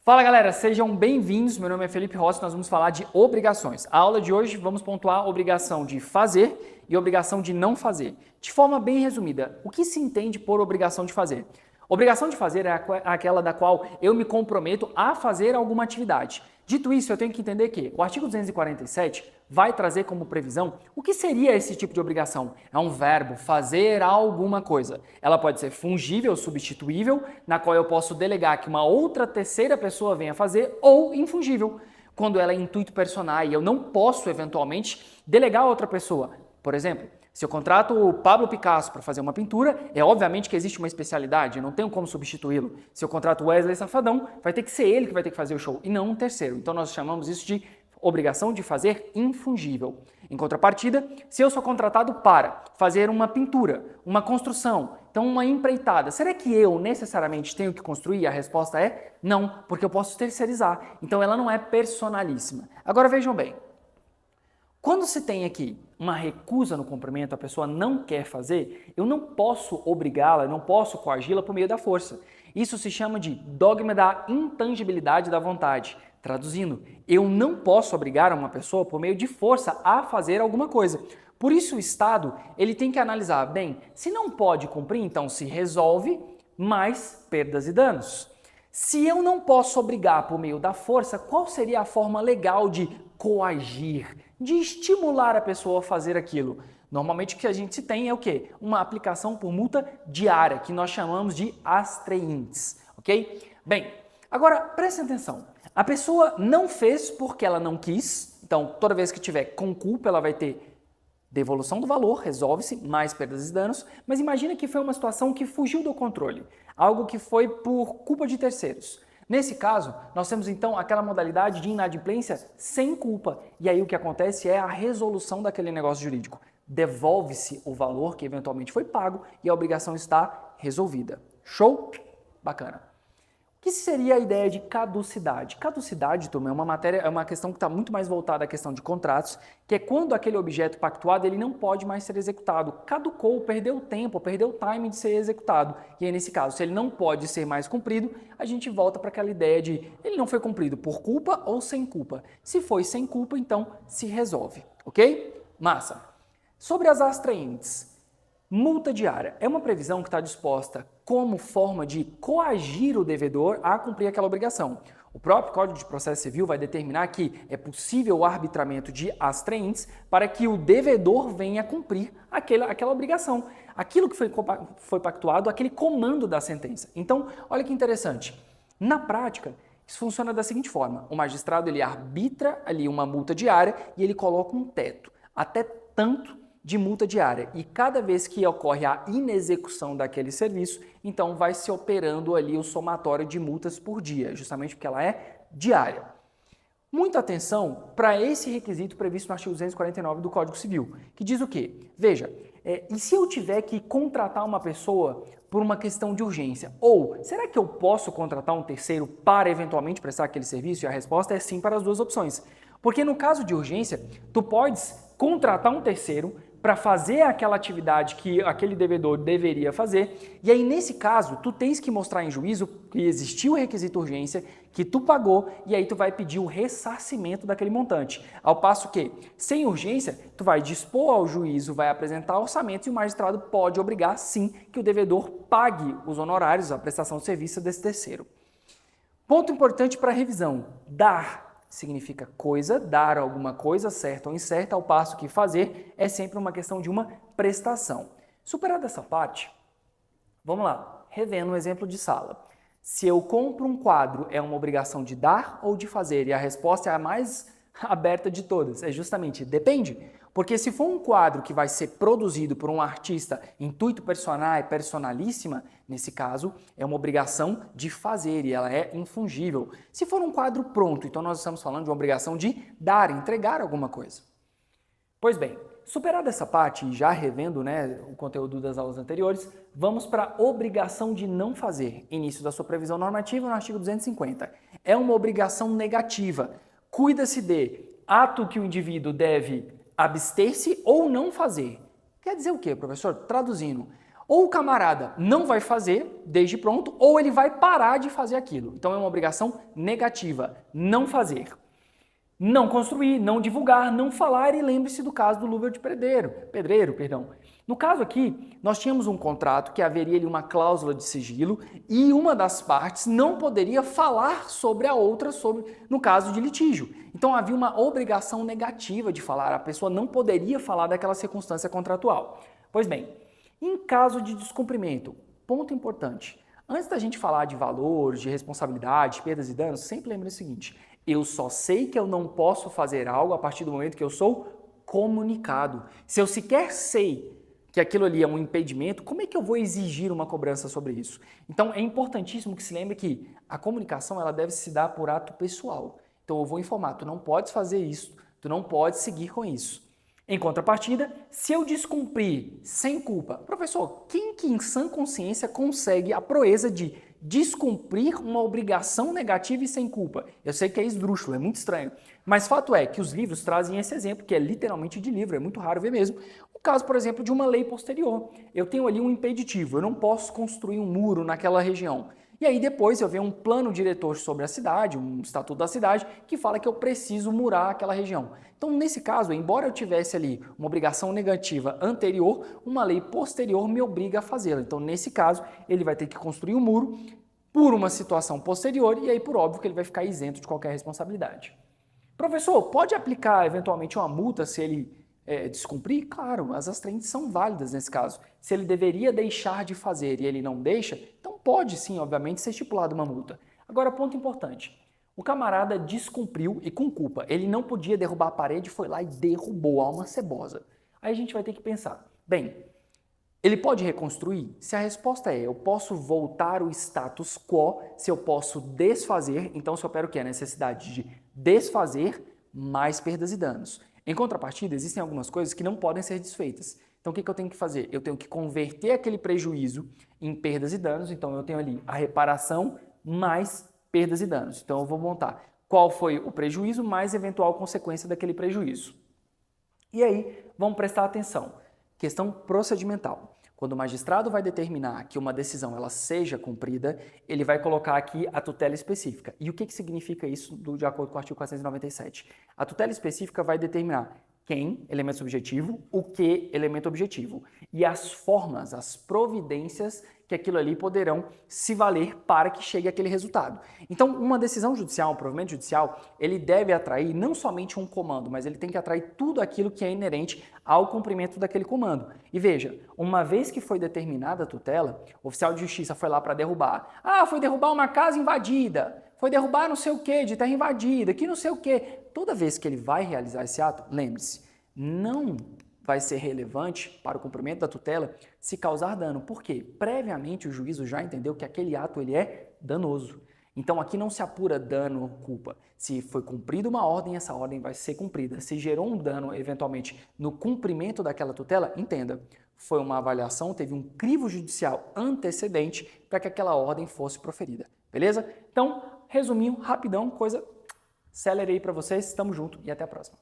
Fala galera, sejam bem-vindos. Meu nome é Felipe Rossi, nós vamos falar de obrigações. A aula de hoje vamos pontuar a obrigação de fazer e obrigação de não fazer. De forma bem resumida, o que se entende por obrigação de fazer? Obrigação de fazer é aquela da qual eu me comprometo a fazer alguma atividade. Dito isso, eu tenho que entender que o artigo 247 vai trazer como previsão o que seria esse tipo de obrigação. É um verbo, fazer alguma coisa. Ela pode ser fungível, substituível, na qual eu posso delegar que uma outra terceira pessoa venha fazer, ou infungível, quando ela é intuito personal e eu não posso, eventualmente, delegar a outra pessoa. Por exemplo, se eu contrato o Pablo Picasso para fazer uma pintura, é obviamente que existe uma especialidade, eu não tenho como substituí-lo. Se eu contrato o Wesley Safadão, vai ter que ser ele que vai ter que fazer o show e não um terceiro. Então nós chamamos isso de obrigação de fazer infungível. Em contrapartida, se eu sou contratado para fazer uma pintura, uma construção, então uma empreitada, será que eu necessariamente tenho que construir? A resposta é não, porque eu posso terceirizar. Então ela não é personalíssima. Agora vejam bem. Quando se tem aqui uma recusa no cumprimento, a pessoa não quer fazer, eu não posso obrigá-la, não posso coagi-la por meio da força. Isso se chama de dogma da intangibilidade da vontade. Traduzindo, eu não posso obrigar uma pessoa por meio de força a fazer alguma coisa. Por isso o Estado ele tem que analisar, bem, se não pode cumprir, então se resolve mais perdas e danos. Se eu não posso obrigar por meio da força, qual seria a forma legal de coagir, de estimular a pessoa a fazer aquilo? Normalmente o que a gente tem é o quê? Uma aplicação por multa diária, que nós chamamos de astraintes, ok? Bem, agora preste atenção. A pessoa não fez porque ela não quis, então toda vez que tiver com culpa ela vai ter devolução do valor, resolve-se, mais perdas e danos, mas imagina que foi uma situação que fugiu do controle, algo que foi por culpa de terceiros. Nesse caso, nós temos então aquela modalidade de inadimplência sem culpa, e aí o que acontece é a resolução daquele negócio jurídico. Devolve-se o valor que eventualmente foi pago e a obrigação está resolvida. Show? Bacana. O que seria a ideia de caducidade? Caducidade, turma, é uma questão que está muito mais voltada à questão de contratos, que é quando aquele objeto pactuado ele não pode mais ser executado. Caducou, perdeu o tempo, perdeu o time de ser executado. E aí, nesse caso, se ele não pode ser mais cumprido, a gente volta para aquela ideia de ele não foi cumprido por culpa ou sem culpa. Se foi sem culpa, então se resolve, ok? Massa. Sobre as astraentes. Multa diária é uma previsão que está disposta como forma de coagir o devedor a cumprir aquela obrigação. O próprio Código de Processo Civil vai determinar que é possível o arbitramento de astraintes para que o devedor venha cumprir aquela obrigação. Aquilo que foi pactuado, aquele comando da sentença. Então, olha que interessante. Na prática, isso funciona da seguinte forma. O magistrado ele arbitra ali uma multa diária e ele coloca um teto. Até tanto de multa diária, e cada vez que ocorre a inexecução daquele serviço, então vai se operando ali o somatório de multas por dia, justamente porque ela é diária. Muita atenção para esse requisito previsto no artigo 249 do Código Civil, que diz o quê? Veja, e se eu tiver que contratar uma pessoa por uma questão de urgência? Ou será que eu posso contratar um terceiro para eventualmente prestar aquele serviço? E a resposta é sim para as duas opções. Porque no caso de urgência, tu podes contratar um terceiro para fazer aquela atividade que aquele devedor deveria fazer, e aí nesse caso, tu tens que mostrar em juízo que existiu o requisito urgência, que tu pagou, e aí tu vai pedir o ressarcimento daquele montante. Ao passo que, sem urgência, tu vai dispor ao juízo, vai apresentar orçamento e o magistrado pode obrigar, sim, que o devedor pague os honorários, a prestação de serviço desse terceiro. Ponto importante para a revisão, dar significa coisa, dar alguma coisa, certa ou incerta, ao passo que fazer é sempre uma questão de uma prestação. Superada essa parte, vamos lá, revendo um exemplo de sala. Se eu compro um quadro, é uma obrigação de dar ou de fazer? E a resposta é a mais aberta de todas, é justamente depende. Porque se for um quadro que vai ser produzido por um artista intuito personal e personalíssima, nesse caso, é uma obrigação de fazer e ela é infungível. Se for um quadro pronto, então nós estamos falando de uma obrigação de dar, entregar alguma coisa. Pois bem, superada essa parte e já revendo o conteúdo das aulas anteriores, vamos para a obrigação de não fazer. Início da sua previsão normativa no artigo 250. É uma obrigação negativa. Cuida-se de ato que o indivíduo deve abster-se ou não fazer. Quer dizer o quê, professor? Traduzindo, Ou o camarada não vai fazer desde pronto, ou ele vai parar de fazer aquilo. Então é uma obrigação negativa, não fazer. Não construir, não divulgar, não falar, e lembre-se do caso do luva de pedreiro. No caso aqui, nós tínhamos um contrato que haveria ali uma cláusula de sigilo e uma das partes não poderia falar sobre a outra no caso de litígio. Então havia uma obrigação negativa de falar, a pessoa não poderia falar daquela circunstância contratual. Pois bem, em caso de descumprimento, ponto importante, antes da gente falar de valores, de responsabilidade, perdas e danos, sempre lembre o seguinte: eu só sei que eu não posso fazer algo a partir do momento que eu sou comunicado. Se eu sequer sei que aquilo ali é um impedimento, como é que eu vou exigir uma cobrança sobre isso? Então é importantíssimo que se lembre que a comunicação ela deve se dar por ato pessoal. Então eu vou informar, tu não podes fazer isso, tu não podes seguir com isso. Em contrapartida, se eu descumprir sem culpa, professor, quem que em sã consciência consegue a proeza de descumprir uma obrigação negativa e sem culpa? Eu sei que é esdrúxulo, é muito estranho, mas fato é que os livros trazem esse exemplo, que é literalmente de livro, é muito raro ver mesmo. O caso, por exemplo, de uma lei posterior. Eu tenho ali um impeditivo, eu não posso construir um muro naquela região. E aí depois eu vejo um plano diretor sobre a cidade, um estatuto da cidade, que fala que eu preciso murar aquela região. Então, nesse caso, embora eu tivesse ali uma obrigação negativa anterior, uma lei posterior me obriga a fazê-la. Então, nesse caso, ele vai ter que construir um muro por uma situação posterior e aí, por óbvio, que ele vai ficar isento de qualquer responsabilidade. Professor, pode aplicar eventualmente uma multa se ele descumprir? Claro, as atraentes são válidas nesse caso. Se ele deveria deixar de fazer e ele não deixa, então pode sim, obviamente, ser estipulada uma multa. Agora, ponto importante. O camarada descumpriu e com culpa. Ele não podia derrubar a parede, foi lá e derrubou a alma cebosa. Aí a gente vai ter que pensar, bem, ele pode reconstruir? Se a resposta é eu posso voltar o status quo, se eu posso desfazer, então se eu opero o que? A necessidade de desfazer mais perdas e danos. Em contrapartida, existem algumas coisas que não podem ser desfeitas. Então, o que eu tenho que fazer? Eu tenho que converter aquele prejuízo em perdas e danos. Então, eu tenho ali a reparação mais perdas e danos. Então, eu vou montar qual foi o prejuízo mais eventual consequência daquele prejuízo. E aí, vamos prestar atenção. Questão procedimental. Quando o magistrado vai determinar que uma decisão ela seja cumprida, ele vai colocar aqui a tutela específica. E o que significa isso de acordo com o artigo 497? A tutela específica vai determinar quem, elemento subjetivo, o que, elemento objetivo. E as formas, as providências que aquilo ali poderão se valer para que chegue àquele resultado. Então, uma decisão judicial, um provimento judicial, ele deve atrair não somente um comando, mas ele tem que atrair tudo aquilo que é inerente ao cumprimento daquele comando. E veja, uma vez que foi determinada a tutela, o oficial de justiça foi lá para derrubar. Ah, foi derrubar uma casa invadida, foi derrubar não sei o que, de terra invadida, que não sei o que. Toda vez que ele vai realizar esse ato, lembre-se, não vai ser relevante para o cumprimento da tutela se causar dano. Por quê? Previamente o juízo já entendeu que aquele ato ele é danoso. Então aqui não se apura dano ou culpa. Se foi cumprida uma ordem, essa ordem vai ser cumprida. Se gerou um dano, eventualmente, no cumprimento daquela tutela, entenda, foi uma avaliação, teve um crivo judicial antecedente para que aquela ordem fosse proferida. Beleza? Então, resumindo, rapidão, coisa célere aí para vocês. Tamo junto e até a próxima.